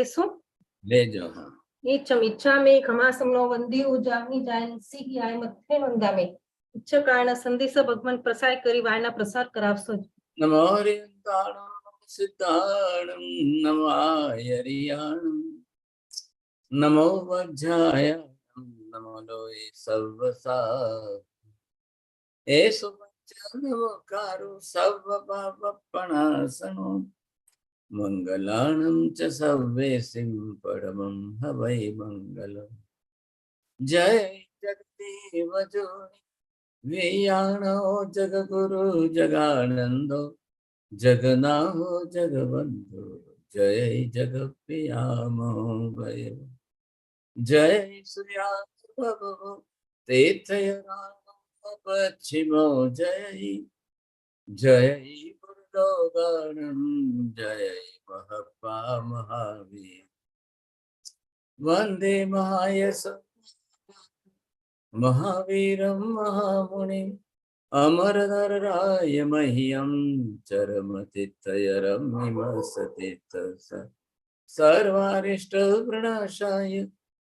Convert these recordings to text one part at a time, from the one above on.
શું ले जाओ। हाँ, नीचम इच्छा में खमासमनो वंदी उजामी जायसी की आय मथे मंगामे इच्छा कारण संदेश भगवान प्रसार करी वायना प्रसार करावसो। नमो हरियंताणं सिद्धाणं नमो हरियाणं नमो वज्राय नमो लोये सर्वसा एषु नमोकारो सर्वपापप्रणाशनो मंगलानं च सर्वेसिं परमं हवै मंगलम्। जय जगदेव जोनि वेयाणो जगगुरु जगानंदो जगन्नाथो जगबंधु जय जगप्रियामो भय। जय सूर्याभव तीर्थयानो पश्चिमो जय जय गुरुलोगानं जय महप्पा महावीर वंदे महायश महावीरं महामुनिम् अमरधराय मह्यं चरमतिथयरमिमसतीर्थ सर्वारिष्टप्रणाशाय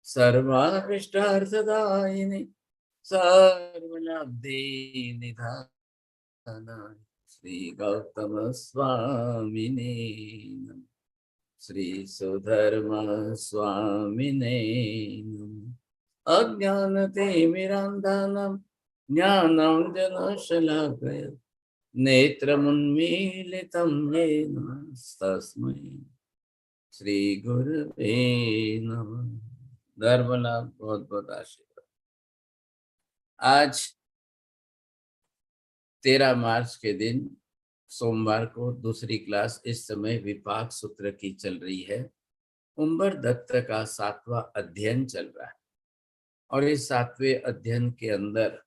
सर्वाभीष्टार्थदायिने सर्वलब्धे निधानाय श्री गौतम स्वामिने नमः। श्री सुधर्म स्वामिने नमः। अज्ञानतिमिरान्धानां ज्ञानं जनशलाकय नेत्रमुन्मीलितं येन तस्मै श्री गुरुवे नमः। धर्मलाभ बहुत बहुत आशीर्वाद। आज 13 मार्च के दिन सोमवार को दूसरी क्लास इस समय विपाक सूत्र की चल रही है। उम्बर दत्त का 7वां अध्ययन चल रहा है और इस 7वें अध्ययन के अंदर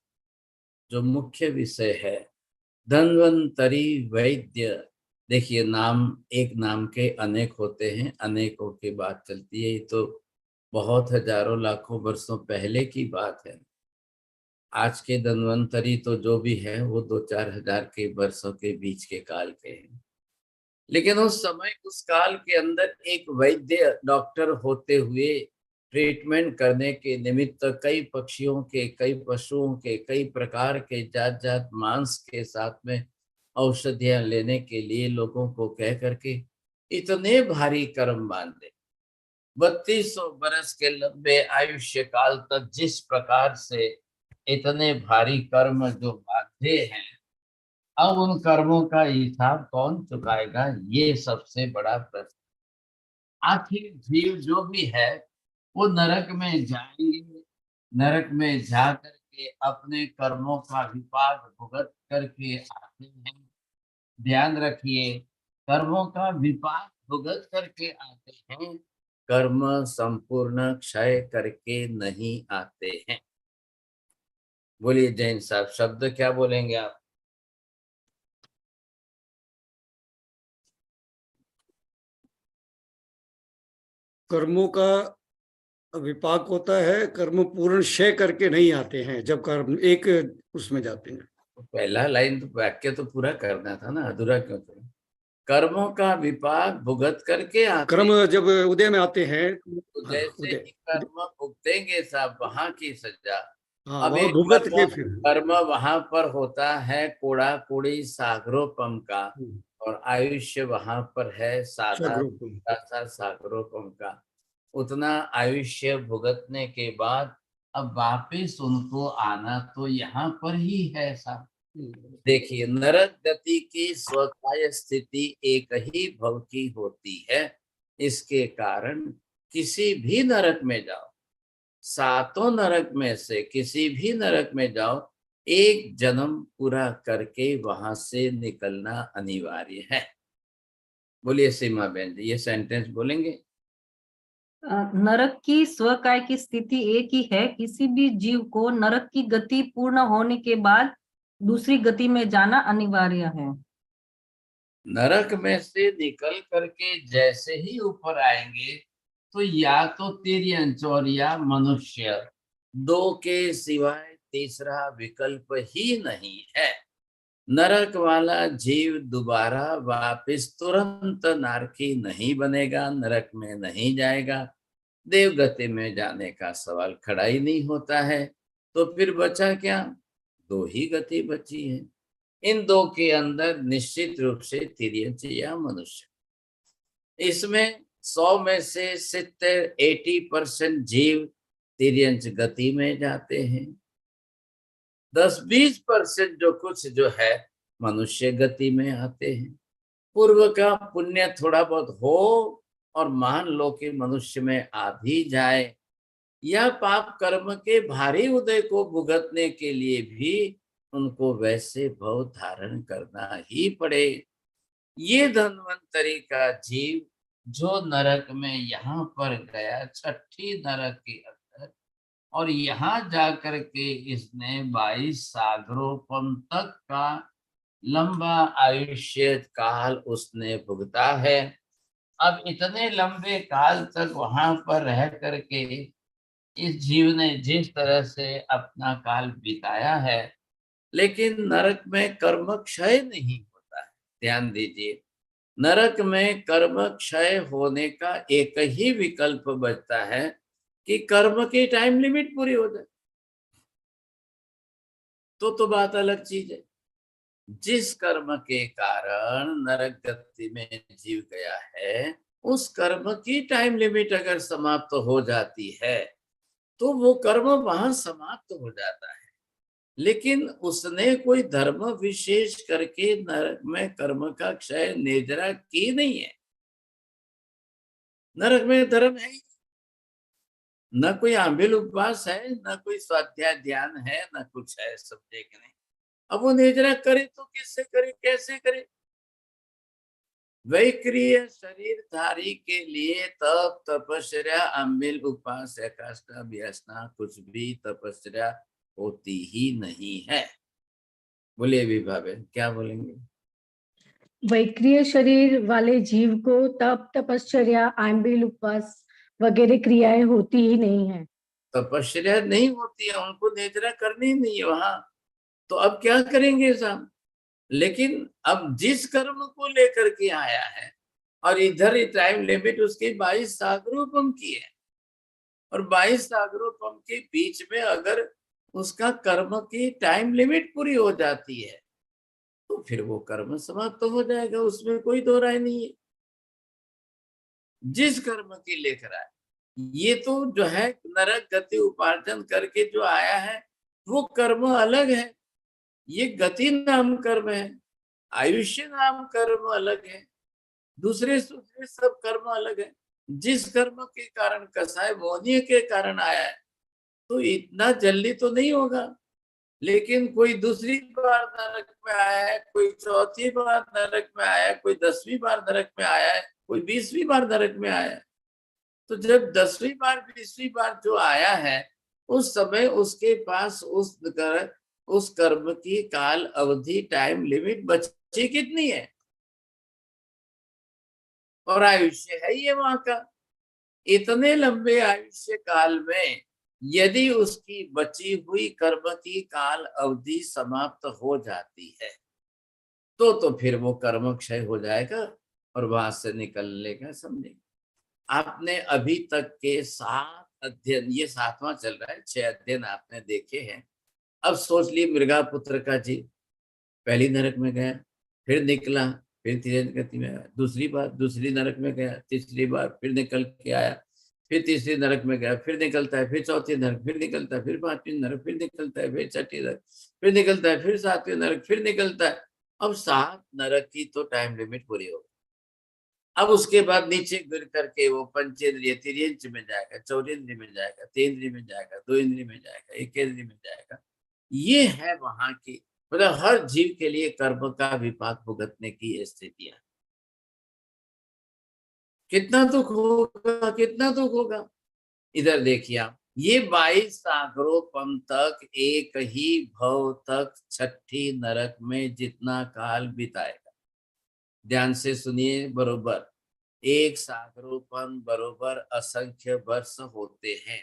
जो मुख्य विषय है धन्वंतरी वैद्य। देखिए, नाम एक नाम के अनेक होते हैं, अनेकों की बात चलती है। ये तो बहुत हजारों लाखों वर्षों पहले की बात है। आज के धन्वंतरी तो जो भी है वो 2-4 हजार के वर्षों के बीच के काल के हैं, लेकिन उस समय उस काल के अंदर एक वैद्य डॉक्टर होते हुए ट्रीटमेंट करने के निमित्त कई पक्षियों के, कई पशुओं के, कई प्रकार के जात जात मांस के साथ में औषधियां लेने के लिए लोगों को कह करके इतने भारी कर्म बांधे। 3200 बरस के लंबे आयुष्य काल तक जिस प्रकार से इतने भारी कर्म जो बांधे हैं, अब उन कर्मों का हिसाब कौन चुकाएगा, ये सबसे बड़ा प्रश्न। आखिर जीव जो भी है वो नरक में जाएंगे, नरक में जा करके अपने कर्मों का विपाक भुगत करके आते हैं। ध्यान रखिए, कर्मों का विपाक भुगत करके आते हैं, कर्म संपूर्ण क्षय करके नहीं आते हैं। बोलिए जैन साहब, शब्द क्या बोलेंगे आप? कर्मों का विपाक होता है, कर्म पूर्ण क्षय करके नहीं आते हैं जब कर्म एक उसमें जाते हैं। पहला लाइन तो वाक्य तो पूरा करना था ना, अधूरा क्यों था? कर्मों का विपाक भुगत करके आते कर्म जब उदय में आते हैं तो हाँ, जैसे उदय, ही कर्म भुगतेंगे साहब वहां की सजा। हाँ, अब वहां एक भुगत के कर्म फिर कर्म वहां पर होता है कोड़ा कोड़ी सागरोपम का, और आयुष्य वहां पर है साधा सगरोपम। सा सागरोपम का। उतना आयुष्य भुगतने के बाद अब वापिस उनको आना तो यहाँ पर ही है साहब। देखिए, नरक गति की स्वकाय स्थिति एक ही भव की होती है। इसके कारण किसी भी नरक में जाओ, 7 नरक में से किसी भी नरक में जाओ, एक जन्म पूरा करके वहां से निकलना अनिवार्य है। बोलिए सीमा बहन जी, ये सेंटेंस बोलेंगे? नरक की स्वकाय की स्थिति एक ही है। किसी भी जीव को नरक की गति पूर्ण होने के बाद दूसरी गति में जाना अनिवार्य है। नरक में से निकल करके जैसे ही ऊपर आएंगे तो या तो तिर्यंच और या मनुष्य, 2 के सिवाय तीसरा विकल्प ही नहीं है। नरक वाला जीव दोबारा वापस तुरंत नारकी नहीं बनेगा, नरक में नहीं जाएगा, देवगति में जाने का सवाल खड़ा ही नहीं होता है। तो फिर बचा क्या? दो ही गति बची है। इन दो के अंदर निश्चित रूप से तिर्यंच या मनुष्य, इसमें 100 में से 70-80% जीव तिर्यंच गति में जाते हैं, 10-20% जो कुछ जो है मनुष्य गति में आते हैं। पूर्व का पुण्य थोड़ा बहुत हो और मान लो कि मनुष्य में आ भी जाए, या पाप कर्म के भारी उदय को भुगतने के लिए भी उनको वैसे भव धारण करना ही पड़े। ये धन्वंतरी का जीव जो नरक में यहाँ पर गया, छठी नरक के अंदर, और यहाँ जाकर के इसने 22 सागरोपम तक का लंबा आयुष्य काल उसने भुगता है। अब इतने लंबे काल तक वहां पर रह करके इस जीव ने जिस तरह से अपना काल बिताया है, लेकिन नरक में कर्म क्षय नहीं होता है। ध्यान दीजिए, नरक में कर्म क्षय होने का एक ही विकल्प बचता है कि कर्म की टाइम लिमिट पूरी हो जाए। तो बात अलग चीज है। जिस कर्म के कारण नरक गति में जीव गया है, उस कर्म की टाइम लिमिट अगर समाप्त हो जाती है तो वो कर्म वहां समाप्त हो जाता है। लेकिन उसने कोई धर्म विशेष करके नरक में कर्म का क्षय निर्जरा की नहीं है। नरक में धर्म है ही, न कोई आंबिल उपवास है, न कोई स्वाध्याय ध्यान है, न कुछ है, सब देखने। अब वो निर्जरा करे तो किससे करे, कैसे करे? वैक्रिय शरीरधारी के लिए तप तपस्या अम्बिल उपवास एकाष्टाभ्यासना कुछ भी तपस्या होती ही नहीं है। बोलिए विभा बहन, क्या बोलेंगे? वैक्रिय शरीर वाले जीव को तप तपश्चर्या आंबिल उपवास वगैरह क्रियाएं होती ही नहीं है। तपस्या नहीं होती है, उनको निर्जरा करनी ही नहीं है वहां। तो अब क्या करेंगे साहब? लेकिन अब जिस कर्म को लेकर के आया है, और इधर टाइम लिमिट उसकी 22 सागरोपम की है, और 22 सागरोपम के बीच में अगर उसका कर्म की टाइम लिमिट पूरी हो जाती है तो फिर वो कर्म समाप्त तो हो जाएगा, उसमें कोई दो राय नहीं है। जिस कर्म की लेकर आए, ये तो जो है नरक गति उपार्जन करके जो आया है वो कर्म अलग है, ये गति नाम कर्म है, आयुष्य नाम कर्म अलग है, दूसरे दूसरे सब कर्म अलग है। जिस कर्म के कारण कसाय मोहनीय के कारण आया है तो इतना जल्दी तो नहीं होगा। लेकिन कोई दूसरी बार नरक में आया है, कोई चौथी बार नरक में आया है, कोई 10वीं बार नरक में आया है, कोई 20वीं बार नरक में आया है। तो जब 10वीं बार 20वीं बार जो आया है, उस समय उसके पास उस कर्म की काल अवधि टाइम लिमिट बची कितनी है, और आयुष्य है ये वहां का। इतने लंबे आयुष्य काल में यदि उसकी बची हुई कर्म की काल अवधि समाप्त हो जाती है तो फिर वो कर्म क्षय हो जाएगा और वहां से निकलने का समझेंगे। आपने अभी तक के 7 अध्ययन, ये 7वां चल रहा है, 6 अध्ययन आपने देखे हैं। अब सोच ली मृगापुत्र का जीव पहली नरक में गया, फिर निकला, फिर तिर्यंच गति में आया, दूसरी बार दूसरी नरक में गया, तीसरी बार फिर निकल के आया, फिर तीसरी नरक में गया, फिर निकलता है, फिर चौथी नरक, फिर निकलता है, फिर 5वीं नरक, फिर निकलता है, फिर 6ठी नरक, फिर निकलता है, फिर 7वीं नरक, फिर निकलता है। अब 7 नरक की तो टाइम लिमिट पूरी हो गई। अब उसके बाद नीचे गिर करके वो पंचेंद्रिय तिर्यंच में जाएगा, चौरेंद्रिय में जाएगा, तेंद्रिय में जाएगा, 2 इंद्रिय में जाएगा, 1 इंद्रिय में जाएगा। ये है वहां की, मतलब हर जीव के लिए कर्म का विपाक भुगतने की स्थितियां। कितना दुख होगा, कितना दुख होगा। इधर देखिए आप, ये 22 सागरोपम तक एक ही भव तक 6ठी नरक में जितना काल बिताएगा, ध्यान से सुनिए बरोबर, 1 सागरोपम बरोबर असंख्य वर्ष होते हैं।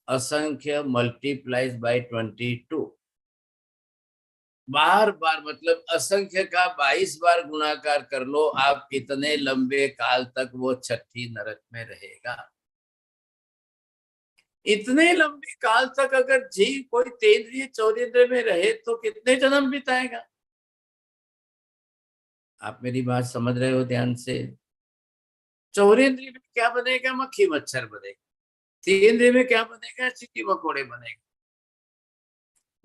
असंख्य मल्टीप्लाइज बाय 22, बार बार मतलब असंख्य का 22 बार गुणाकार कर लो, आप कितने लंबे काल तक वो छठी नरक में रहेगा। इतने लंबे काल तक अगर जीव कोई तेंद्रिय चौरेंद्रिय में रहे तो कितने जन्म बिताएगा? आप मेरी बात समझ रहे हो ध्यान से? चौरेंद्रिय में क्या बनेगा? मक्खी मच्छर बनेगा। तेंद्रिय में क्या बनेगा? चींटी मकोड़े बनेगा।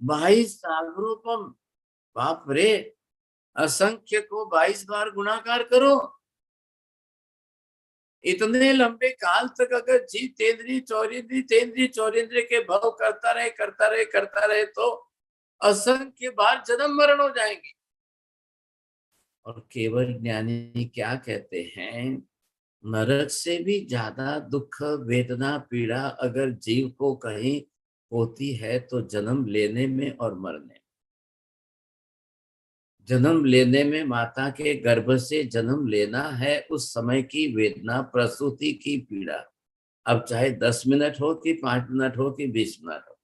22 सागरोपम, बाप रे, असंख्य को 22 बार गुणाकार करो। इतने लंबे काल तक अगर जीव तेंद्रिय चौरेंद्रिय के भव करता रहे तो असंख्य बार जन्म मरण हो जाएंगे। और केवल ज्ञानी क्या कहते हैं, नरक से भी ज्यादा दुख वेदना पीड़ा अगर जीव को कहीं होती है तो जन्म लेने में और मरने में। जन्म लेने में माता के गर्भ से जन्म लेना है, उस समय की वेदना, प्रसूति की पीड़ा, अब चाहे 10 मिनट हो कि 5 मिनट हो कि 20 मिनट हो,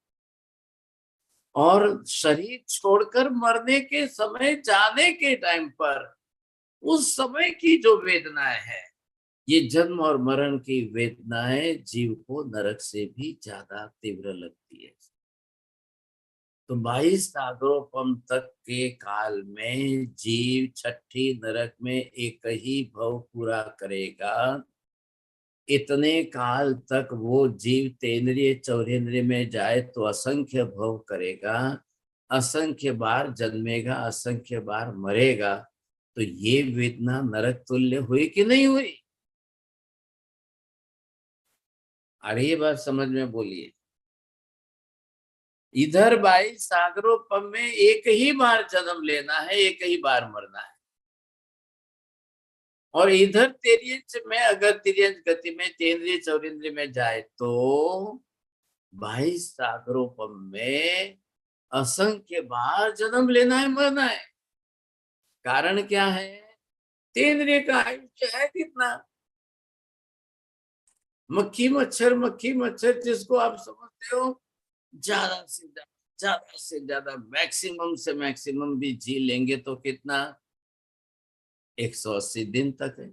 और शरीर छोड़कर मरने के समय, जाने के टाइम पर उस समय की जो वेदनाएं है, ये जन्म और मरण की वेदनाएं जीव को नरक से भी ज्यादा तीव्र लगती है। तो 22 सागरोपम तक के काल में जीव छठी नरक में एक ही भव पूरा करेगा। इतने काल तक वो जीव तेंद्रिय चौरेंद्रिय में जाए तो असंख्य भव करेगा, असंख्य बार जन्मेगा, असंख्य बार मरेगा। तो ये वेदना नरक तुल्य हुई कि नहीं हुई? अरे ये बात समझ में बोलिए। इधर 22 सागरोपम में एक ही बार जन्म लेना है, एक ही बार मरना है, और इधर तिर्यंच में अगर तिर्यंच गति में तेंद्रिय चौरेंद्रिय में जाए तो 22 सागरोपम में असंख्य बार जन्म लेना है, मरना है। कारण क्या है? तेंद्रिय का आयुष्य है कितना? मक्खी मच्छर जिसको आप समझते हो ज्यादा से ज्यादा मैक्सिमम से मैक्सिमम भी जी लेंगे तो कितना? 180 दिन तक है।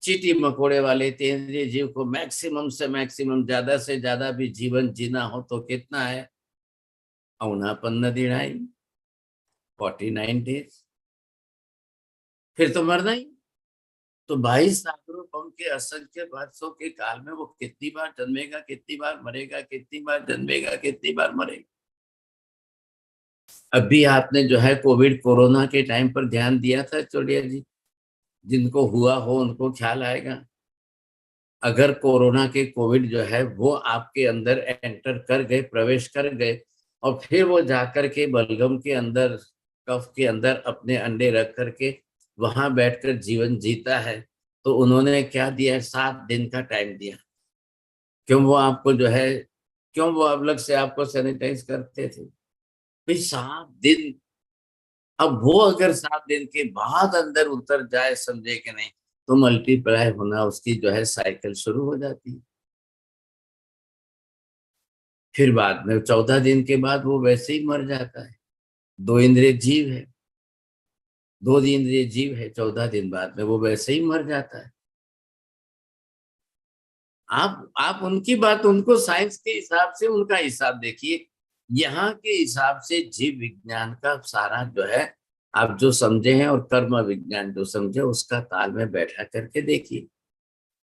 चींटी मकोड़े वाले तेंद्रिय जीव को मैक्सिमम से मैक्सिमम, ज्यादा से ज्यादा भी जीवन जीना हो तो कितना है? औनापन्न दिनाई 49 डेज, फिर तो मरना ही। तो 22 सागरोपम के असंख्य वर्षों के काल में वो कितनी बार जन्मेगा, कितनी बार मरेगा, कितनी बार जन्मेगा, कितनी बार मरेगा। अभी आपने जो है कोविड कोरोना के टाइम पर ध्यान दिया था चोड़िया जी? जिनको हुआ हो उनको ख्याल आएगा। अगर कोरोना के कोविड जो है वो आपके अंदर एंटर कर गए, प्रवेश कर गए, और फिर वो जाकर के बलगम के अंदर, कफ के अंदर अपने अंडे रख करके वहां बैठकर जीवन जीता है, तो उन्होंने क्या दिया? 7 दिन का टाइम दिया। क्यों वो आपको जो है, क्यों वो अलग से आपको सैनिटाइज करते थे भाई? 7 दिन। अब वो अगर 7 दिन के बाद अंदर उतर जाए, समझे कि नहीं, तो मल्टीप्लाई होना उसकी जो है साइकिल शुरू हो जाती है। फिर बाद में 14 दिन के बाद वो वैसे ही मर जाता है। 2 इंद्रिय जीव है 14 दिन बाद में वो वैसे ही मर जाता है। आप उनकी बात, उनको साइंस के हिसाब से उनका हिसाब देखिए, यहाँ के हिसाब से जीव विज्ञान का सारा जो है आप जो समझे हैं, और कर्म विज्ञान जो समझे, उसका ताल में बैठा करके देखिए।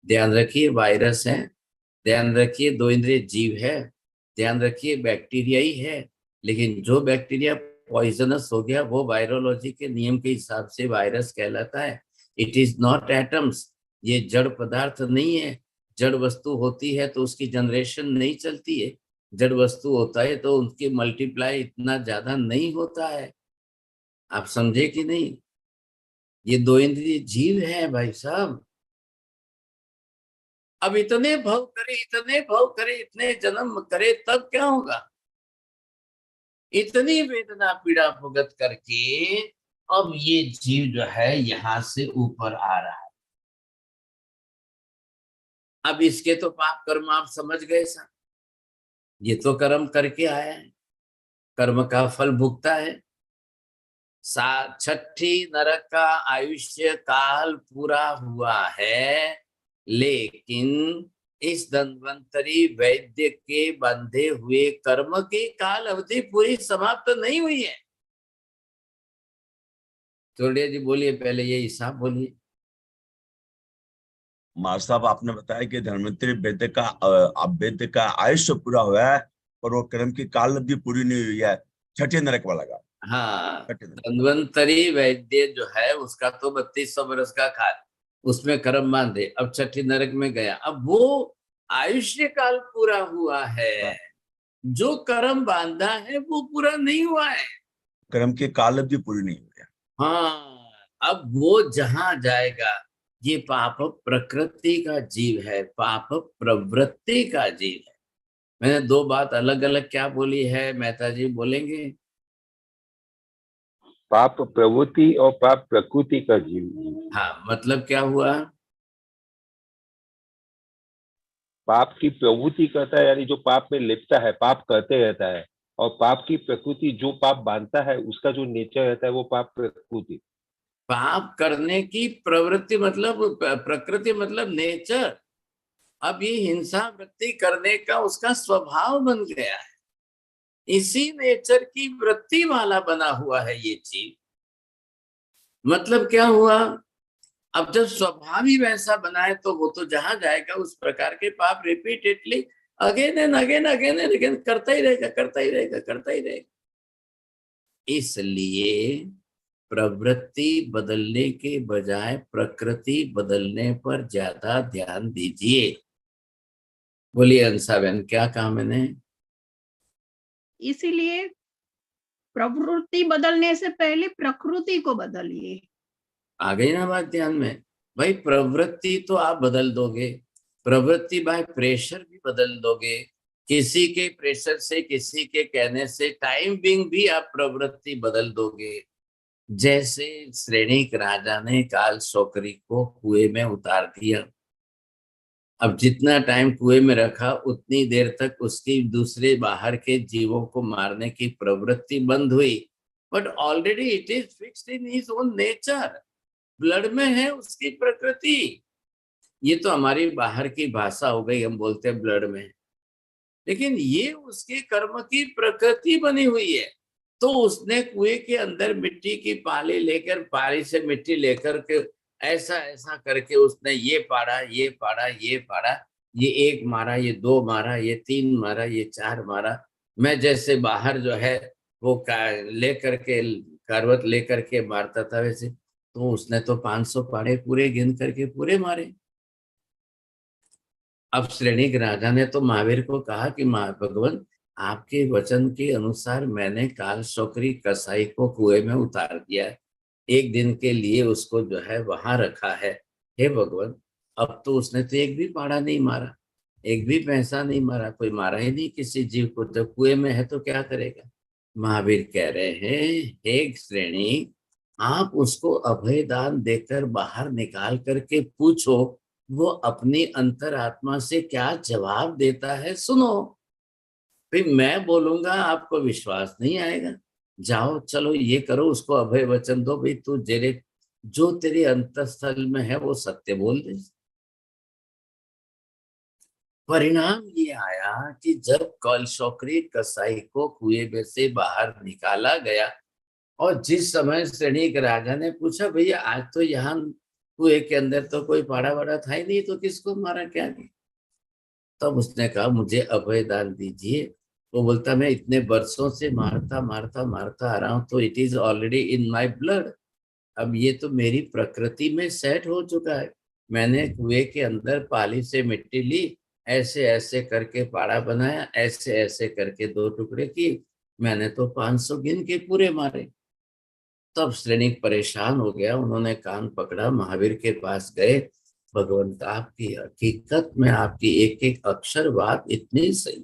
ध्यान रखिए वायरस है, ध्यान रखिए 2 इंद्रिय जीव है, ध्यान रखिए बैक्टीरिया ही है, लेकिन जो बैक्टीरिया पॉइजनस हो गया वो वायरोलॉजी के नियम के हिसाब से वायरस कहलाता है। इट इज नॉट एटम्स, ये जड़ पदार्थ नहीं है। जड़ वस्तु होती है तो उसकी जनरेशन नहीं चलती है, जड़ वस्तु होता है तो उनकी मल्टीप्लाई इतना ज्यादा नहीं होता है। आप समझे कि नहीं? ये 2 इंद्रिय जीव है भाई साहब। अब इतने भव करे, इतने भव करे, इतने जन्म करे, तब क्या होगा? इतनी वेदना पीड़ा भुगत करके अब ये जीव जो है यहां से ऊपर आ रहा है। अब इसके तो पाप कर्म आप समझ गए सर, ये तो कर्म करके आया है। कर्म का फल भुगता है। छठी नरक का आयुष्य काल पूरा हुआ है, लेकिन इस धन्वंतरी वैद्य के बंधे हुए कर्म की काल अवधि पूरी समाप्त नहीं हुई है। चोड़िया जी बोलिए, पहले ये हिसाब बोलिए। महाराज साहब, आपने बताया कि धन्वंतरी वैद्य का आयुष्य पूरा हुआ है, पर वो कर्म की काल अवधि पूरी नहीं हुई है, छठे नरक वाला का। हाँ, छठे नरक। धन्वंतरी वैद्य जो है उसका तो 3200 वर्ष का काल, उसमें कर्म बांधे, अब छठी नरक में गया, अब वो आयुष्य काल पूरा हुआ है, जो कर्म बांधा है वो पूरा नहीं हुआ है, कर्म की काल अवधि पूरी नहीं हुई है। हाँ, अब वो जहां जाएगा, ये पाप प्रकृति का जीव है, पाप प्रवृत्ति का जीव है। मैंने दो बात अलग अलग क्या बोली है, मेहता जी बोलेंगे? पाप प्रवृत्ति और पाप प्रकृति का जीव। हाँ, मतलब क्या हुआ? पाप की प्रवृत्ति करता है, यानी जो पाप में लिपटा है, पाप करते रहता है, और पाप की प्रकृति, जो पाप बांधता है, उसका जो नेचर रहता है वो पाप प्रकृति। पाप करने की प्रवृत्ति मतलब प्रकृति मतलब नेचर। अब ये हिंसा वृत्ति करने का उसका स्वभाव बन गया है, इसी नेचर की वृत्ति वाला बना हुआ है ये जीव। मतलब क्या हुआ? अब जब स्वभाव ही वैसा बना है तो वो तो जहां जाएगा उस प्रकार के पाप repeatedly again and again again and again करता ही रहेगा, करता ही रहेगा, करता ही रहेगा। इसलिए प्रवृत्ति बदलने के बजाय प्रकृति बदलने पर ज्यादा ध्यान दीजिए। बोलिए अंसाबेन, क्या कहा मैंने? इसीलिए प्रवृत्ति बदलने से पहले प्रकृति को बदलिए। आ गई ना बात ध्यान में? भाई प्रवृत्ति तो आप बदल दोगे, प्रवृत्ति बाय प्रेशर भी बदल दोगे, किसी के प्रेशर से, किसी के कहने से, टाइम बिंग भी आप प्रवृत्ति बदल दोगे। जैसे श्रेणिक राजा ने काल शौकरी को कुएं में उतार दिया, अब जितना टाइम कुएं में रखा उतनी देर तक उसकी दूसरे बाहर के जीवों को मारने की प्रवृत्ति बंद हुई, but already it is fixed in his own nature, blood में है उसकी प्रकृति। ये तो हमारी बाहर की भाषा हो गई, हम बोलते हैं ब्लड में, लेकिन ये उसके कर्म की प्रकृति बनी हुई है। तो उसने कुएं के अंदर मिट्टी की पाली लेकर, पाली से मिट्टी लेकर के ऐसा ऐसा करके उसने ये पाड़ा, ये पाड़ा, ये पाड़ा, ये एक मारा, ये दो मारा, ये तीन मारा, ये चार मारा। मैं जैसे बाहर जो है वो लेकर के करवट लेकर के मारता था, वैसे तो उसने तो 500 पाड़े पूरे गिन करके पूरे मारे। अब श्रेणिक राजा ने तो महावीर को कहा कि भगवान, आपके वचन के अनुसार मैंने काल शौकरी कसाई को कुएं में उतार दिया है, एक दिन के लिए उसको जो है वहां रखा है, हे भगवान, अब तो उसने तो एक भी पाड़ा नहीं मारा, एक भी पैसा नहीं मारा, कोई मारा ही नहीं किसी जीव को, जब कुएं में है तो क्या करेगा? महावीर कह रहे हैं, हे श्रेणी, आप उसको अभय दान देकर बाहर निकाल करके पूछो वो अपनी अंतरात्मा से क्या जवाब देता है, सुनो। भाई मैं बोलूंगा आपको विश्वास नहीं आएगा, जाओ चलो ये करो, उसको अभय वचन दो, भाई तू जो तेरे अंतस्थल में है वो सत्य बोल दे। परिणाम ये आया कि जब कल शौकरी कसाई को कुएं में से बाहर निकाला गया, और जिस समय श्रेणिक राजा ने पूछा, भैया आज तो यहाँ कुएं के अंदर तो कोई पाड़ा वाड़ा था ही नहीं, तो किसको मारा, क्या नहीं? तब उसने कहा मुझे अभय दान दीजिए। वो बोलता मैं इतने वर्षों से मारता मारता मारता आ रहा हूं, तो it is already in my blood, अब ये तो मेरी प्रकृति में सेट हो चुका है। मैंने कुएं के अंदर पाली से मिट्टी ली, ऐसे ऐसे करके पाड़ा बनाया, ऐसे ऐसे करके दो टुकड़े किए, मैंने तो 500 गिन के पूरे मारे। तब श्रेणिक परेशान हो गया, उन्होंने कान पकड़ा, महावीर के पास गए, भगवंत आपकी हकीकत में आपकी एक एक अक्षर बात इतनी सही,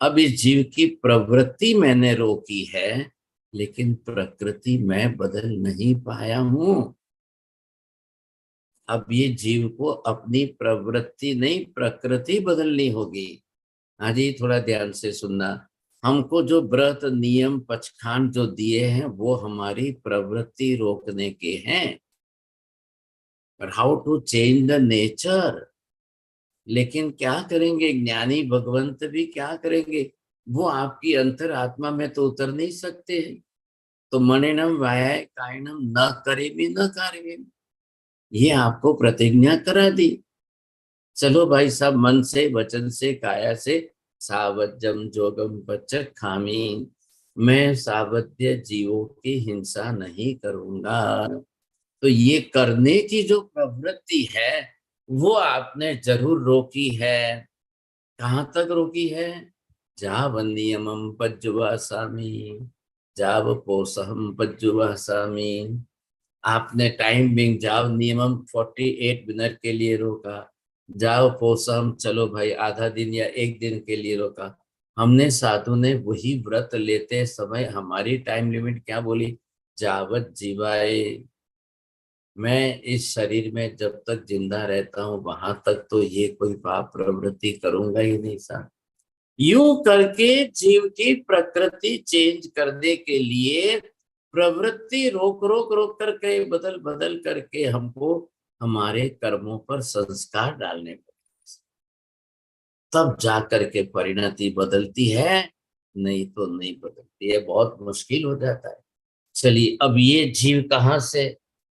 अब इस जीव की प्रवृत्ति मैंने रोकी है, लेकिन प्रकृति मैं बदल नहीं पाया हूं। अब ये जीव को अपनी प्रवृत्ति नहीं प्रकृति बदलनी होगी। हाँ जी, थोड़ा ध्यान से सुनना। हमको जो व्रत नियम पचखान जो दिए हैं वो हमारी प्रवृत्ति रोकने के हैं, पर how to change the nature. लेकिन क्या करेंगे, ज्ञानी भगवंत भी क्या करेंगे, वो आपकी अंतर आत्मा में तो उतर नहीं सकते हैं। तो मनेनम वायाय कायनम न करे भी न कार्य, ये आपको प्रतिज्ञा करा दी। चलो भाई साहब, मन से वचन से काया से सावज्जम जोगम पच्चक खामी, मैं सावध्य जीवों की हिंसा नहीं करूंगा। तो ये करने की जो प्रवृत्ति है वो आपने जरूर रोकी है। कहाँ तक रोकी है? जाव नियमम पज्जुवासामि, जाव पोसहम पज्जुवासामि। आपने टाइम बिंग जाव नियमम 48 मिनट के लिए रोका, जाव पोसम चलो भाई आधा दिन या एक दिन के लिए रोका। हमने साधु ने वही व्रत लेते समय हमारी टाइम लिमिट क्या बोली? जावत जीवाए, मैं इस शरीर में जब तक जिंदा रहता हूं वहां तक तो ये कोई पाप प्रवृत्ति करूंगा ही नहीं साहब। यूं करके जीव की प्रकृति चेंज करने के लिए प्रवृत्ति रोक रोक रोक करके बदल बदल करके हमको हमारे कर्मों पर संस्कार डालने पड़ते, तब जा करके परिणति बदलती है, नहीं तो नहीं बदलती है, बहुत मुश्किल हो जाता है। चलिए अब ये जीव कहाँ से,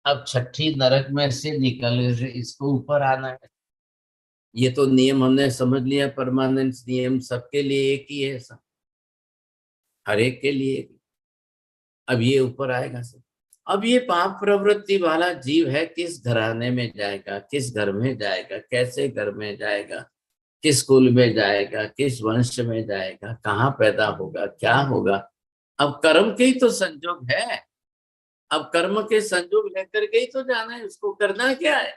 अब छठी नरक में से निकल इसको ऊपर आना है। ये तो नियम हमने समझ लिया, परमानेंट नियम सबके लिए एक ही है, सब हर एक के लिए। अब ये ऊपर आएगा सब। अब ये पाप प्रवृत्ति वाला जीव है, किस घराने में जाएगा, किस घर में जाएगा, कैसे घर में जाएगा, किस कुल में जाएगा, किस वंश में जाएगा, कहाँ पैदा होगा, क्या होगा। अब कर्म के ही तो संजोग है, अब कर्म के संजोग लेकर के ही तो जाना है, उसको करना क्या है।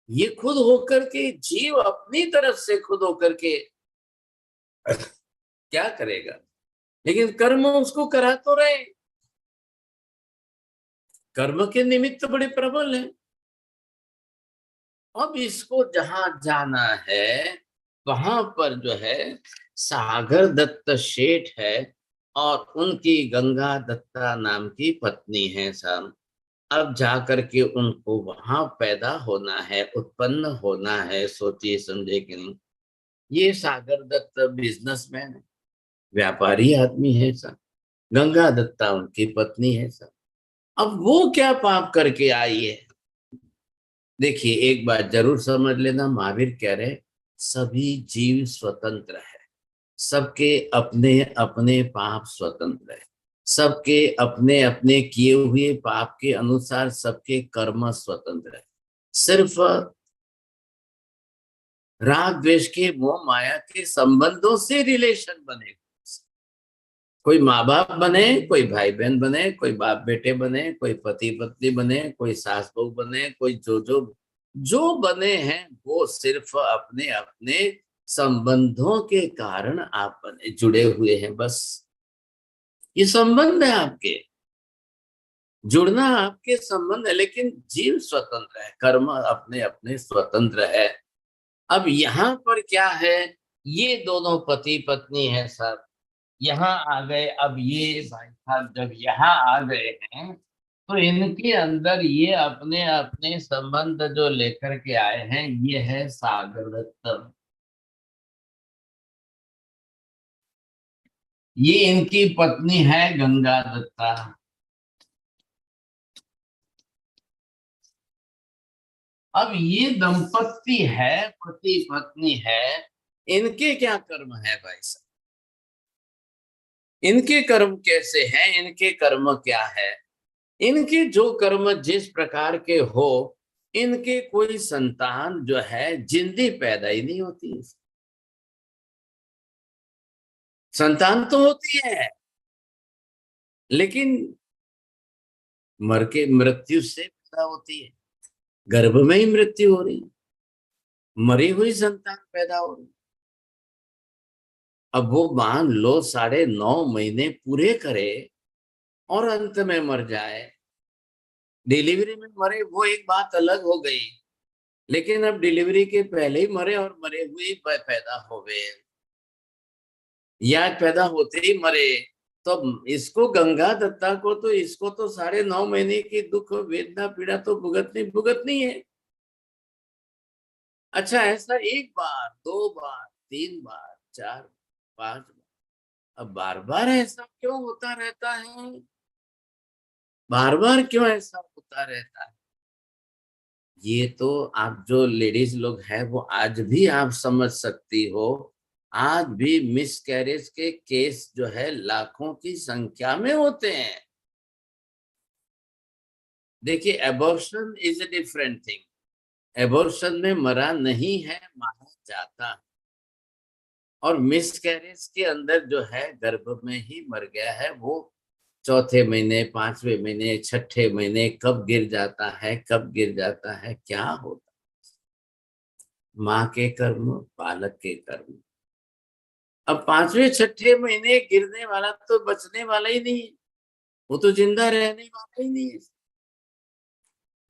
ये खुद होकर के जीव अपनी तरफ से खुद होकर के क्या करेगा, लेकिन कर्म उसको करा तो रहे। कर्म के निमित्त बड़े प्रबल हैं। अब इसको जहां जाना है वहां पर जो है सागर दत्त शेठ है और उनकी गंगा दत्ता नाम की पत्नी है साहब। अब जाकर के उनको वहां पैदा होना है, उत्पन्न होना है। सोचिए समझे कि नहीं। ये सागर दत्त बिजनेसमैन है, व्यापारी आदमी है साहब, गंगा दत्ता उनकी पत्नी है साहब। अब वो क्या पाप करके आई है? देखिए एक बात जरूर समझ लेना, महावीर कह रहे सभी जीव स्वतंत्र है, सबके अपने अपने पाप स्वतंत्र है, सबके अपने अपने किए हुए पाप के अनुसार सबके कर्म स्वतंत्र है। सिर्फ राग द्वेष के मोह माया के संबंधों से रिलेशन बने। कोई माँ बाप बने, कोई भाई बहन बने, कोई बाप बेटे बने, कोई पति पत्नी बने, कोई सास बहू बने, कोई जो बने हैं वो सिर्फ अपने अपने संबंधों के कारण आप बने, जुड़े हुए हैं। बस ये संबंध है आपके, जुड़ना आपके संबंध है, लेकिन जीव स्वतंत्र है, कर्म अपने अपने स्वतंत्र है। अब यहाँ पर क्या है, ये दोनों पति पत्नी है सब, यहाँ आ गए। अब ये भाई साहब जब यहाँ आ गए हैं तो इनके अंदर ये अपने अपने संबंध जो लेकर के आए हैं, ये है सागर दत्त, ये इनकी पत्नी है गंगा दत्ता। अब ये दंपत्ति है, पति पत्नी है, इनके क्या कर्म है भाई साहब? इनके कर्म कैसे हैं, इनके कर्म क्या है? इनके जो कर्म जिस प्रकार के हो, इनके कोई संतान जो है जिंदी पैदा ही नहीं होती। संतान तो होती है लेकिन मर के मृत्यु से पैदा होती है, गर्भ में ही मृत्यु हो रही, मरी हुई संतान पैदा हो रही। अब वो मान लो 9.5 महीने पूरे करे और अंत में मर जाए, डिलीवरी में मरे वो एक बात अलग हो गई, लेकिन अब डिलीवरी के पहले ही मरे और मरे हुए पैदा हो गए, या पैदा होते ही मरे, तो इसको गंगा दत्ता को तो इसको तो 9.5 महीने की दुख वेदना पीड़ा तो भुगतनी है। अच्छा, ऐसा 1 बार 2 बार 3 बार 4 5 बार, अब बार बार ऐसा क्यों होता रहता है? बार बार क्यों ऐसा होता रहता है? ये तो आप जो लेडीज लोग हैं वो आज भी आप समझ सकती हो। आज भी मिस कैरेज के केस जो है लाखों की संख्या में होते हैं। देखिए, abortion is a different thing. Abortion में मरा नहीं है, मारा जाता है। और मिस कैरेज के अंदर जो है गर्भ में ही मर गया है, वो चौथे महीने 5वें महीने 6ठे महीने कब गिर जाता है, कब गिर जाता है, क्या होता है? माँ के कर्म, बालक के कर्म। अब 5वें 6ठे महीने गिरने वाला तो बचने वाला ही नहीं है, वो तो जिंदा रहने वाला ही नहीं है।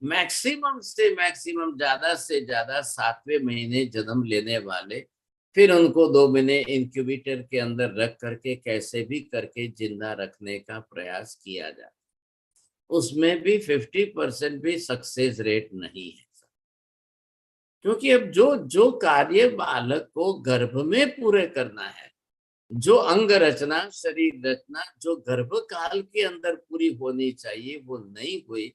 मैक्सिमम से मैक्सिमम, ज्यादा से ज्यादा 7वें महीने जन्म लेने वाले, फिर उनको 2 महीने इंक्यूबेटर के अंदर रख करके कैसे भी करके जिंदा रखने का प्रयास किया जाए। उसमें भी 50% भी सक्सेस रेट नहीं है, क्योंकि अब जो जो कार्य बालक को गर्भ में पूरे करना है, जो अंग रचना, शरीर रचना जो गर्भ काल के अंदर पूरी होनी चाहिए, वो नहीं हुई,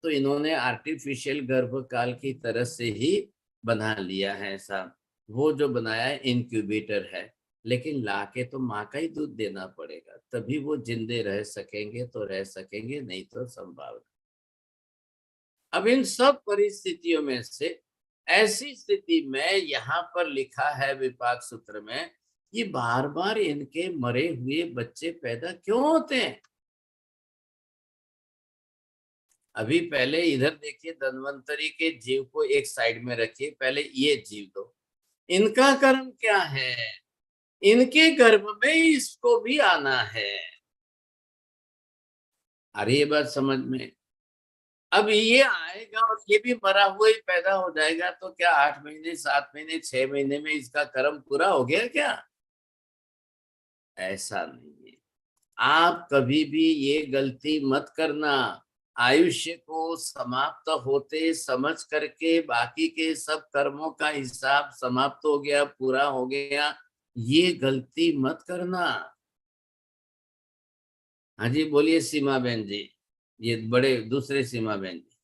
तो इन्होंने आर्टिफिशियल गर्भ काल की तरह से ही बना लिया है। ऐसा वो जो बनाया है इंक्यूबेटर है, लेकिन लाके तो माँ का ही दूध देना पड़ेगा, तभी वो जिंदे रह सकेंगे, तो रह सकेंगे, नहीं तो संभावना। अब इन सब परिस्थितियों में से ऐसी स्थिति में यहाँ पर लिखा है विपाक सूत्र में, ये बार बार इनके मरे हुए बच्चे पैदा क्यों होते हैं? अभी पहले इधर देखिए, धन्वंतरी के जीव को एक साइड में रखिए, पहले ये जीव दो, इनका कर्म क्या है? इनके गर्भ में इसको भी आना है। अरे ये बात समझ में? अब ये आएगा और ये भी मरा हुआ ही पैदा हो जाएगा, तो क्या 8 महीने 7 महीने 6 महीने में इसका कर्म पूरा हो गया क्या? ऐसा नहीं है। आप कभी भी ये गलती मत करना। आयुष्य को समाप्त होते समझ करके बाकी के सब कर्मों का हिसाब समाप्त हो गया, पूरा हो गया, ये गलती मत करना। हाँ जी, बोलिए सीमा बहन जी, ये बड़े दूसरे सीमा बहन जी।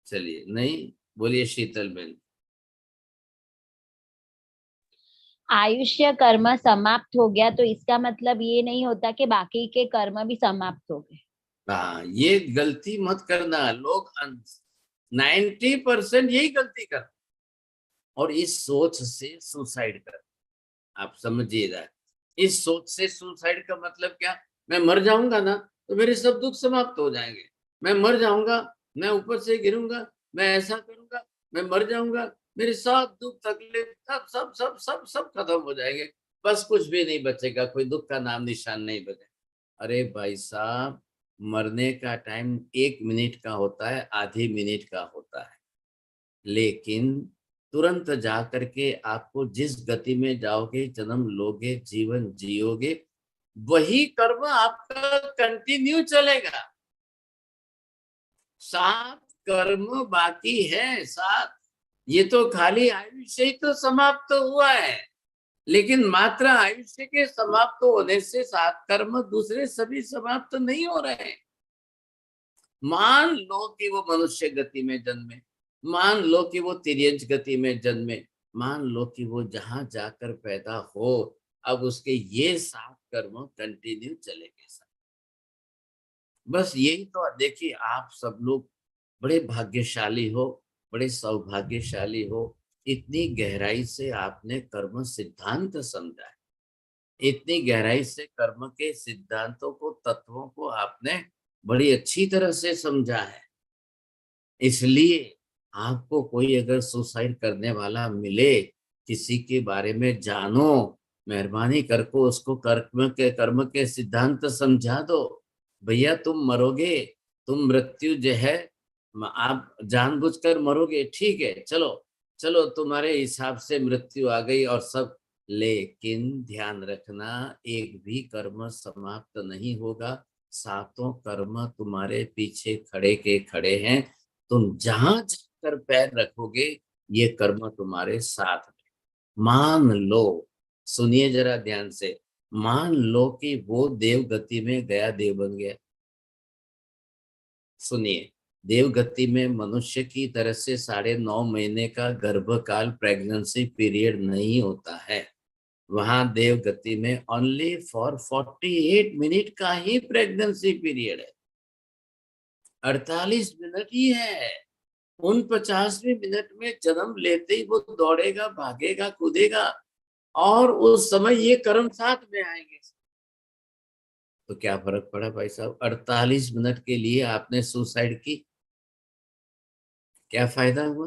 चलिए, नहीं बोलिए शीतल बहन। आयुष्य कर्म समाप्त हो गया तो इसका मतलब ये नहीं होता कि बाकी के कर्म भी समाप्त हो गए। हाँ, ये गलती मत करना। लोग 90% यही गलती कर, और इस सोच से सुसाइड कर। आप समझिएगा, इस सोच से सुसाइड का मतलब क्या? मैं मर जाऊंगा ना तो मेरे सब दुख समाप्त हो जाएंगे, मैं मर जाऊंगा, मैं ऊपर से गिरूंगा, मैं ऐसा करूंगा, मैं मर जाऊंगा, मेरे सब दुख तकलीफ सब सब सब सब सब खत्म हो जाएंगे, बस कुछ भी नहीं बचेगा, कोई दुख का नाम निशान नहीं बचेगा। अरे भाई साहब, मरने का टाइम 1 मिनट का होता है, आधी मिनट का होता है, लेकिन तुरंत जा करके आपको जिस गति में जाओगे, जन्म लोगे, जीवन जियोगे, वही कर्म आपका कंटिन्यू चलेगा। 7 कर्म बाकी है, 7। ये तो खाली आयुष्य ही तो समाप्त हुआ है, लेकिन मात्र आयुष्य के समाप्त होने से 7 कर्म दूसरे सभी समाप्त नहीं हो रहे हैं। मान लो कि वो मनुष्य गति में जन्मे, मान लो कि वो तिर्यंच गति में जन्मे, मान लो कि वो जहां जाकर पैदा हो, अब उसके ये 7 कर्म कंटिन्यू चलेंगे। बस यही तो देखिए, आप सब लोग बड़े भाग्यशाली हो, बड़े सौभाग्यशाली हो, इतनी गहराई से आपने कर्म सिद्धांत समझा है, इतनी गहराई से कर्म के सिद्धांतों को, तत्वों को आपने बड़ी अच्छी तरह से समझा है। इसलिए आपको कोई अगर सुसाइड करने वाला मिले, किसी के बारे में जानो, मेहरबानी करके उसको कर्म के सिद्धांत समझा दो। भैया तुम मरोगे, तुम मृत्यु जो है आप जानबूझकर मरोगे, ठीक है, चलो चलो तुम्हारे हिसाब से मृत्यु आ गई और सब लेकिन ध्यान रखना, एक भी कर्म समाप्त नहीं होगा। सातों कर्म तुम्हारे पीछे खड़े के खड़े हैं। तुम जहां जाकर पैर रखोगे ये कर्म तुम्हारे साथ में। मान लो, सुनिए जरा ध्यान से, मान लो कि वो देव गति में गया, देव बन गया। सुनिए, देव गति में मनुष्य की तरह से 9.5 महीने का गर्भकाल प्रेगनेंसी पीरियड नहीं होता है। वहां देव गति में ओनली फॉर 48 मिनट का ही प्रेगनेंसी पीरियड है। 48 मिनट ही है। उन 50वें मिनट में जन्म लेते ही वो दौड़ेगा, भागेगा, कूदेगा, और उस समय ये कर्म साथ में आएंगे। तो क्या फर्क पड़ा भाई साहब? 48 मिनट के लिए आपने सुसाइड की, क्या फायदा हुआ?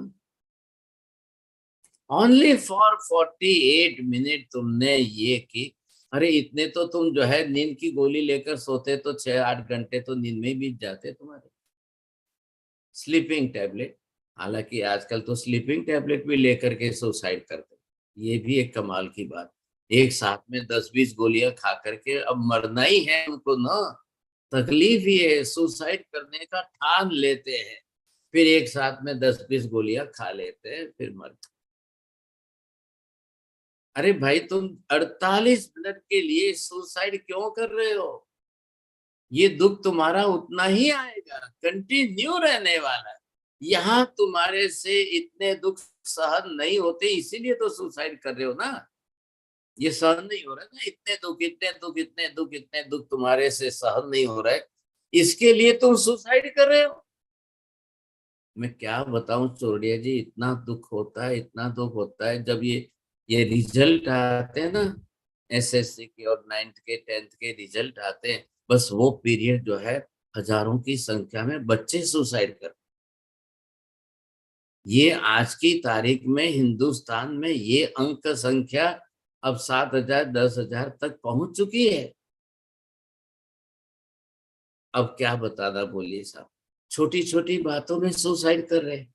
ओनली फॉर 48 मिनट तुमने ये की। अरे इतने तो तुम जो है नींद की गोली लेकर सोते तो 6-8 घंटे तो नींद में बीत जाते तुम्हारे। स्लीपिंग टैबलेट, हालांकि आजकल तो स्लीपिंग टैबलेट भी लेकर के सुसाइड करते, ये भी एक कमाल की बात। एक साथ में 10-20 गोलियां खा करके अब मरना ही है उनको ना, तकलीफ ये है, सुसाइड करने का ठान लेते हैं, फिर एक साथ में 10-20 गोलियां खा लेते हैं, फिर मरते। अरे भाई तुम 48 मिनट के लिए सुसाइड क्यों कर रहे हो? ये दुख तुम्हारा उतना ही आएगा, कंटिन्यू रहने वाला है। यहाँ तुम्हारे से इतने दुख सहन नहीं होते, इसीलिए तो सुसाइड कर रहे हो ना। ये सहन नहीं हो रहा है ना, इतने दुख, इतने दुख, इतने दुख, इतने दुख तुम्हारे से सहन नहीं हो रहा है, इसके लिए तुम सुसाइड कर रहे हो। मैं क्या बताऊं चोरडिया जी, इतना दुख होता है, इतना दुख होता है जब ये रिजल्ट आते हैं ना, एसएससी के और 9th के 10th के रिजल्ट आते हैं, बस वो पीरियड जो है हजारों की संख्या में बच्चे सुसाइड कर। ये आज की तारीख में हिंदुस्तान में ये अंक संख्या अब 7,000 10,000 तक पहुंच चुकी है। अब क्या बताना, बोलिए साहब। छोटी छोटी बातों में सुसाइड कर रहे हैं,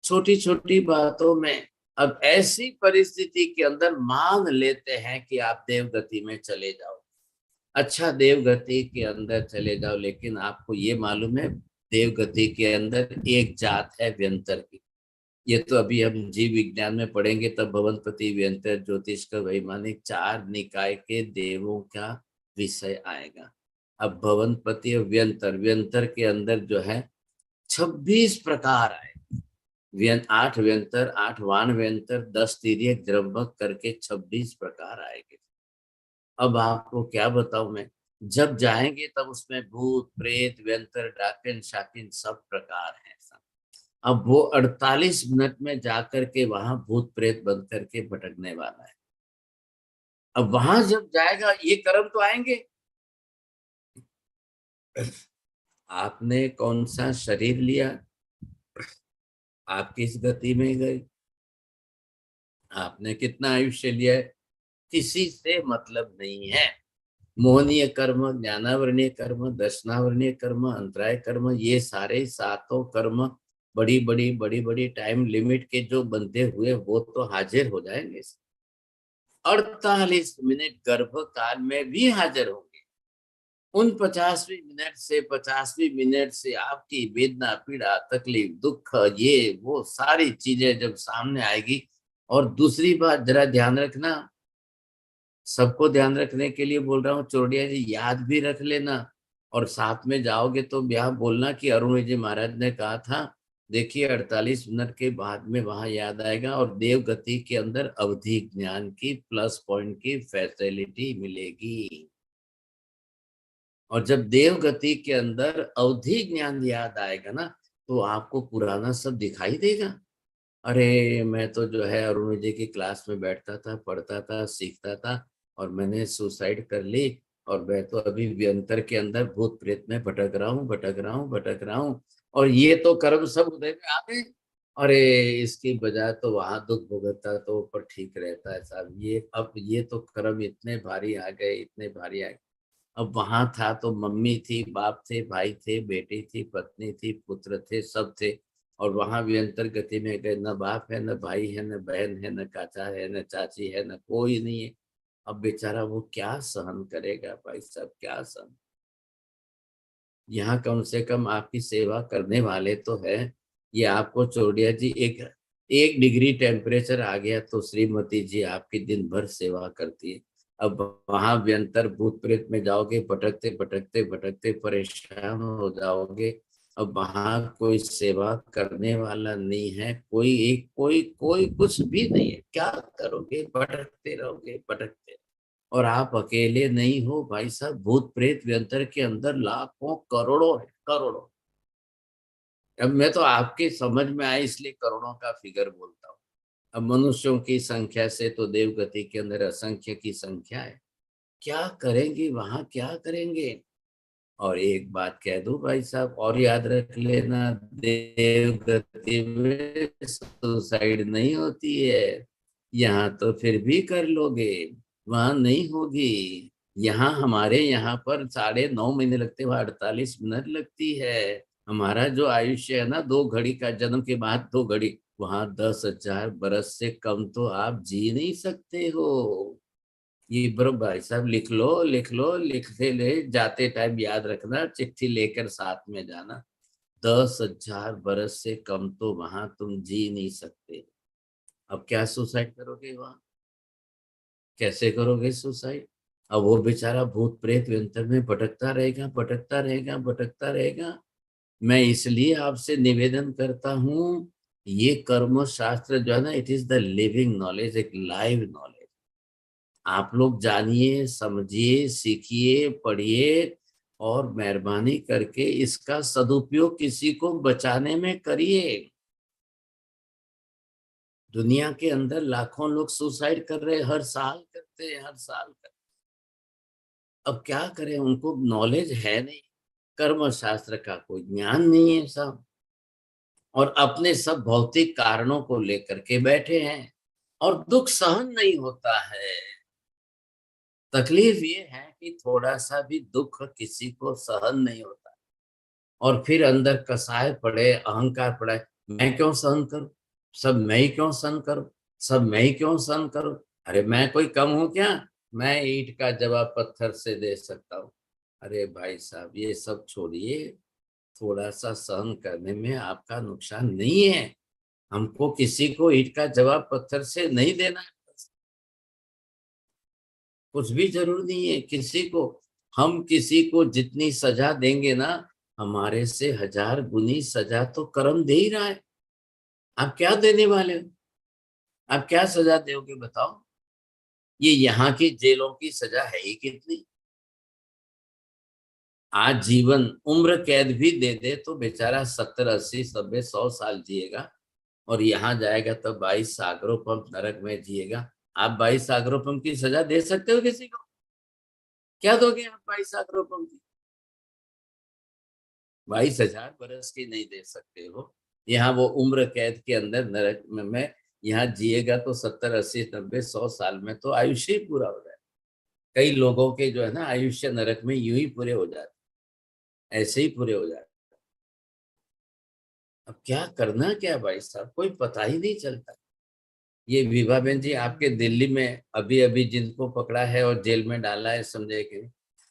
छोटी छोटी बातों में। अब ऐसी परिस्थिति के अंदर मान लेते हैं कि आप देवगति में चले जाओ। अच्छा, देवगति के अंदर चले जाओ, लेकिन आपको ये मालूम है देवगति के अंदर एक जात है व्यंतर की। ये तो अभी हम जीव विज्ञान में पढ़ेंगे तब भवनपति, व्यंतर, ज्योतिष का वैमानिक 4 निकाय के देवों का विषय आएगा। अब भवनपति और व्यंतर, व्यंतर के अंदर जो है 26 प्रकार आए। 8 व्यंतर, 8 वाण व्यंतर, 10 तिर्यक द्रव्यक करके 26 प्रकार आएंगे। अब आपको क्या बताऊं मैं, जब जाएंगे तब उसमें भूत, प्रेत, व्यंतर, डाकिन, शाकिन सब प्रकार हैं। अब वो 48 मिनट में जाकर के वहां भूत प्रेत बन करके भटकने वाला है। अब वहां जब जाएगा ये कर्म तो आएंगे। आपने कौन सा शरीर लिया, आप किस गति में गए, आपने कितना आयुष्य लिया है, किसी से मतलब नहीं है। मोहनीय कर्म, ज्ञानावरणीय कर्म, दर्शनावरणीय कर्म, अंतराय कर्म, ये सारे सातों कर्म बड़ी बड़ी टाइम लिमिट के जो बनते हुए वो तो हाजिर हो जाएंगे। 48 मिनट गर्भकाल में भी हाजिर होंगे। उन 50वीं मिनट से 50वीं मिनट से आपकी वेदना, पीड़ा, तकलीफ, दुख, ये वो सारी चीजें जब सामने आएगी। और दूसरी बात जरा ध्यान रखना, सबको ध्यान रखने के लिए बोल रहा हूँ चोरडिया जी, याद भी रख लेना। और साथ में जाओगे तो यहाँ बोलना कि अरुण विजय महाराज ने कहा था। देखिए 48 मिनट के बाद में वहां याद आएगा। और देव गति के अंदर अवधि ज्ञान की प्लस पॉइंट की फैसिलिटी मिलेगी। और जब देव गति के अंदर अवधि ज्ञान याद आएगा ना, तो आपको पुराना सब दिखाई देगा। अरे मैं तो जो है अरुण विजय की क्लास में बैठता था, पढ़ता था, सीखता था, और मैंने सुसाइड कर ली, और मैं तो अभी व्यंतर के अंदर भूत प्रेत में भटक रहा हूँ। और ये तो कर्म सब उदय में आ गए। अरे इसकी बजाय तो वहां दुख भुगतता तो ऊपर ठीक रहता है साहब। अब ये तो कर्म इतने भारी आ गए, इतने भारी आ गए। अब वहां था तो मम्मी थी, बाप थे, भाई थे, बेटी थी, पत्नी थी, पुत्र थे, सब थे। और वहां भी अंतर गति में गए, न बाप है, न भाई है, न बहन है, न चाचा है, न चाची है, न कोई नहीं है। अब बेचारा वो क्या सहन करेगा भाई साहब, क्या सहन। यहाँ कम से कम आपकी सेवा करने वाले तो है। ये आपको चौड़िया जी, एक डिग्री टेम्परेचर आ गया तो श्रीमती जी आपकी दिन भर सेवा करती है। अब वहां व्यंतर भूत प्रेत में जाओगे, भटकते भटकते भटकते परेशान हो जाओगे। अब वहां कोई सेवा करने वाला नहीं है, कोई कुछ भी नहीं है। क्या करोगे, भटकते रहोगे, भटकते। और आप अकेले नहीं हो भाई साहब, भूत प्रेत व्यंतर के अंदर लाखों करोड़ों है, करोड़ों। अब मैं तो आपके समझ में आए इसलिए करोड़ों का फिगर बोलता हूँ। अब मनुष्यों की संख्या से तो देवगति के अंदर असंख्य की संख्या है। क्या करेंगे वहां, क्या करेंगे। और एक बात कह दूं भाई साहब, और याद रख लेना, देवगति में सुसाइड नहीं होती है। यहाँ तो फिर भी कर लोगे, वहां नहीं होगी। यहाँ हमारे यहाँ पर 9.5 महीने लगते हैं, वहां 48 मिनट लगती है। हमारा जो आयुष्य है ना, 2 घड़ी का, जन्म के बाद 2 घड़ी, वहां 10,000 बरस से कम तो आप जी नहीं सकते हो। ये ब्रो भाई साहब, लिख लो, लिख लो, लिखते ले जाते टाइम याद रखना, चिट्ठी लेकर साथ में जाना। 10,000 बरस से कम तो वहां तुम जी नहीं सकते। अब क्या सुसाइड करोगे वहां, कैसे करोगे सुसाइड। अब वो बेचारा भूत प्रेत व्यंतर में भटकता रहेगा, भटकता रहेगा, भटकता रहेगा। मैं इसलिए आपसे निवेदन करता हूँ, ये कर्म शास्त्र जो है ना, it is the living knowledge, एक लाइव नॉलेज। आप लोग जानिए, समझिए, सीखिए, पढ़िए, और मेहरबानी करके इसका सदुपयोग किसी को बचाने में करिए। दुनिया के अंदर लाखों लोग सुसाइड कर रहे हैं, हर साल करते हैं, हर साल करते हैं। अब क्या करें, उनको नॉलेज है नहीं, कर्म शास्त्र का कोई ज्ञान नहीं है सब, और अपने सब भौतिक कारणों को लेकर के बैठे हैं, और दुख सहन नहीं होता है। तकलीफ ये है कि थोड़ा सा भी दुख किसी को सहन नहीं होता, और फिर अंदर कसाय पड़े, अहंकार पड़े, मैं क्यों सहन करूं, सब मैं ही क्यों सहन करूं, सब मैं ही क्यों सहन करूं। अरे मैं कोई कम हूं क्या, मैं ईंट का जवाब पत्थर से दे सकता हूं। अरे भाई साहब, ये सब छोड़िए, थोड़ा सा सहन करने में आपका नुकसान नहीं है। हमको किसी को ईंट का जवाब पत्थर से नहीं देना है, कुछ भी जरूर नहीं है किसी को। हम किसी को जितनी सजा देंगे ना, हमारे से 1000 गुनी सजा तो कर्म दे ही रहा है। आप क्या देने वाले हो, आप क्या सजा दोगे बताओ। ये यहाँ की जेलों की सजा है ही कितनी। आज जीवन उम्र कैद भी दे दे तो बेचारा 70, 80, 90, 100 साल जिएगा, और यहाँ जाएगा तो 22 सागरों पंप नरक में जिएगा। आप 22 सागरों पंप की सजा दे सकते हो किसी को, क्या दोगे आप 22 सागरों पंप की। 22,000 बरस की नहीं दे सकते हो। यहाँ वो उम्र कैद के अंदर नरक में यहाँ जिएगा तो 70, 80, 90, 100 साल में तो आयुष्य ही पूरा हो जाए। कई लोगों के जो है ना आयुष्य नरक में यूं ही पूरे हो जाते, ऐसे ही पूरे हो जाते। अब क्या करना क्या भाई साहब, कोई पता ही नहीं चलता। ये विभा बहन जी, आपके दिल्ली में अभी अभी जिनको पकड़ा है और जेल में डाला है, समझे कि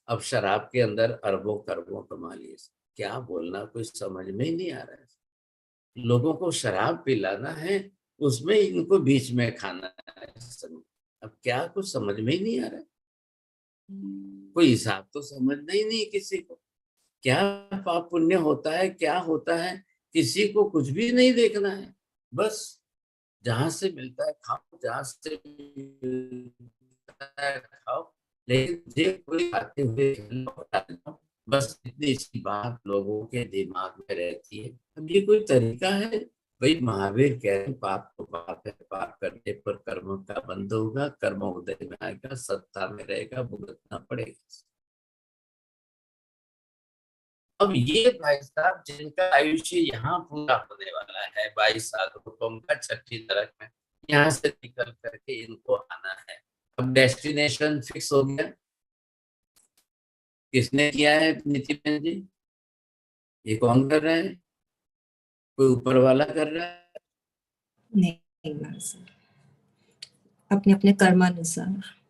अब शराब के अंदर अरबों खरबों कमा लिए। क्या बोलना, कुछ समझ में ही नहीं आ रहा है। लोगों को शराब पिलाना है, उसमें इनको बीच में खाना है। अब क्या, कुछ समझ में ही नहीं आ रहा है। कोई हिसाब तो समझना ही नहीं किसी को। क्या पाप पुण्य होता है, क्या होता है, किसी को कुछ भी नहीं देखना है। बस जहां से मिलता है खाओ, जहां से मिलता है खाओ, लेकिन मुझे कोई खाते हुए बस इतनी सी बात लोगों के दिमाग में रहती है। अब ये कोई तरीका है। भाई महावीर कह रहे हैं, पाप तो पाप है, पाप करने पर कर्म का बंध होगा, कर्म उदय में आएगा, सत्ता में रहेगा, भुगतना पड़ेगा। अब ये भाई साहब जिनका आयुष्य यहाँ पूरा होने वाला है 22 साल रूपम का छठी नरक में, यहाँ से निकल करके इनको आना है। अब डेस्टिनेशन फिक्स हो गया। किसने किया है नीति बहन जी, ये कौन कर रहे हैं। कोई ऊपर वाला कर रहा है? नहीं महाराज, अपने अपने कर्मानुसार।